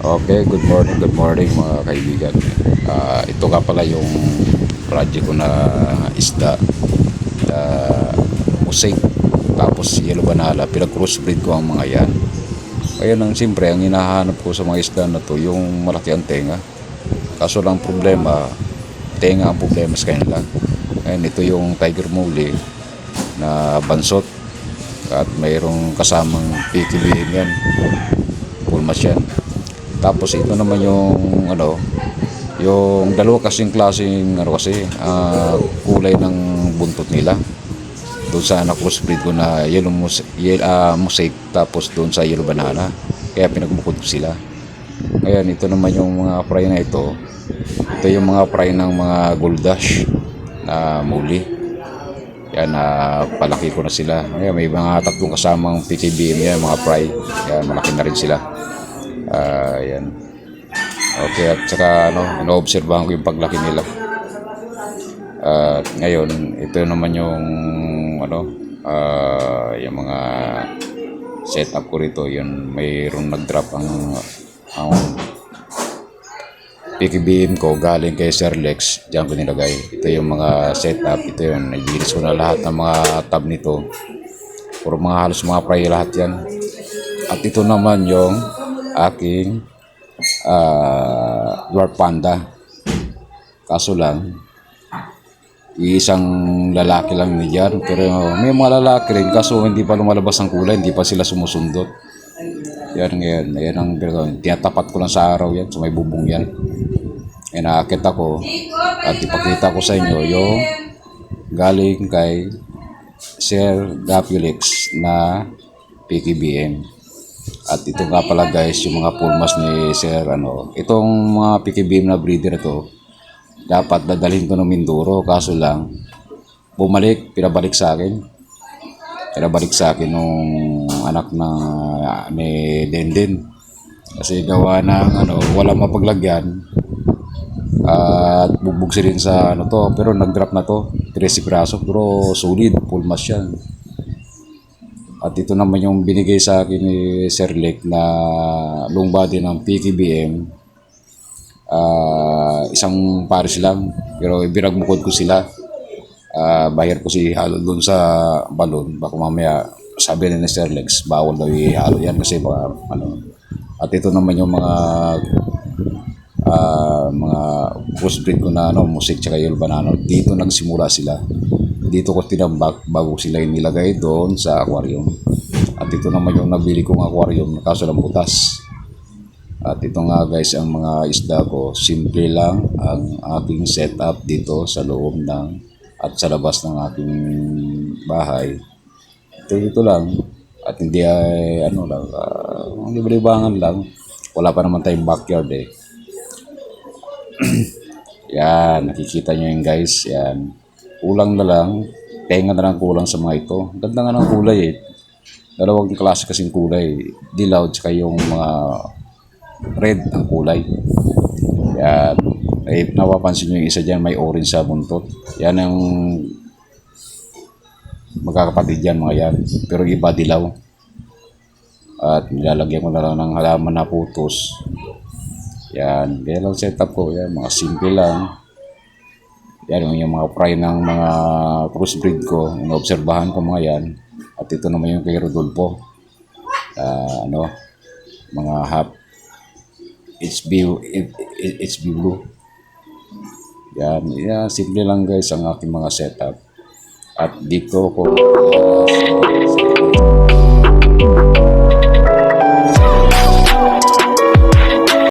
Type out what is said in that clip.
Good morning mga kaibigan. Ito nga pala yung project ko na isda na mosaic tapos yellow banala. Pinag-crossbreed ko ang mga yan. Ngayon ang siyempre ang hinahanap ko sa mga isda na to yung malaki ang tenga. Kaso lang problema, tenga ang problema sa kanila. Ngayon ito yung tiger muley na bansot at mayroong kasamang pikiling yan. Pulmas yan. Tapos ito naman yung yung dalawa kasing klaseng kulay ng buntot nila. Doon sa na-crossbreed ko na mosaic tapos doon sa yellow banana. Kaya pinagbukod ko sila. Ngayon ito naman yung mga fry na ito. Ito yung mga fry ng mga gold dash na muli. Yan palaki ko na sila. Ngayon may mga tatlong kasamang PKBM yan, mga fry. Yan malaki na rin sila. Yan. Okay, at saka ino-obserbahan ko yung paglaki nila. Ngayon, ito naman yung yung mga setup ko rito. Yun, mayroong nag-drop ang PKBM ko galing kay Sir Lex. Diyan ko nilagay. Ito yung mga setup. Ito yun, nagilis ko na lahat ng mga tab nito. Puro mga halos mga fry lahat yan. At ito naman yung aking dwarf panda. Kaso lang isang lalaki lang niyan, pero may mga lalaki rin kaso hindi pa lumalabas ang kulay, hindi pa sila sumusundot. Yan ngayon, yan ang tinatapat ko lang sa araw yan, so may bubong yan. Inaakit ako at ipakita ko sa inyo yung galing kay Sir Gapulix na PKBM. At ito nga pala guys, yung mga pulmas ni Sir itong mga PKBM na breeder ito, dapat dadalhin ko ng Mindoro, kaso lang pinabalik sa akin nung anak na ni Denden, kasi gawa ng wala mapaglagyan at bugbog si rin sa to, pero nag-drop na to 13 piraso, pero solid pulmas yan. At ito naman yung binigay sa akin ni Sir Lek na long body ng PKBM. Isang pares lang, pero ibinagmukod ko sila. Bayar ko si halo doon sa balon. Baka mamaya sabi ni Sir Lex, bawal daw ihalo yan kasi baka At ito naman yung mga crossbreed ko na mosaic tsaka yellow banana. Dito nagsimula sila. Dito ko tinambak bago sila inilagay doon sa aquarium. At ito naman yung nabili kong aquarium, kaso lang butas. At ito nga guys ang mga isda ko. Simple lang ang aking setup dito sa loob at sa labas ng aking bahay. Ito lang. At hindi ay libangan lang. Wala pa naman tayong backyard eh. Yan, nakikita nyo yun guys. Yan. Kulang na lang, tenga na lang kulang sa mga ito. Ganda nga ng kulay eh. Dalawang klase kasing kulay. Dilaw tsaka yung mga red ang kulay. Yan. Napapansin nyo yung isa dyan, may orange sa buntot. Yan ang magkakapatid yan mga yan. Pero iba dilaw. At nilalagyan ko na lang ng halaman na putos. Yan. Kaya lang setup ko. Yan, mga simple lang. Yan yung mga fry ng mga crossbreed ko. Inoobserbahan ko mga yan. At ito naman yung kay Rodolfo. Mga half HB blue. Yan, simple lang guys ang aking mga setup. At dito ko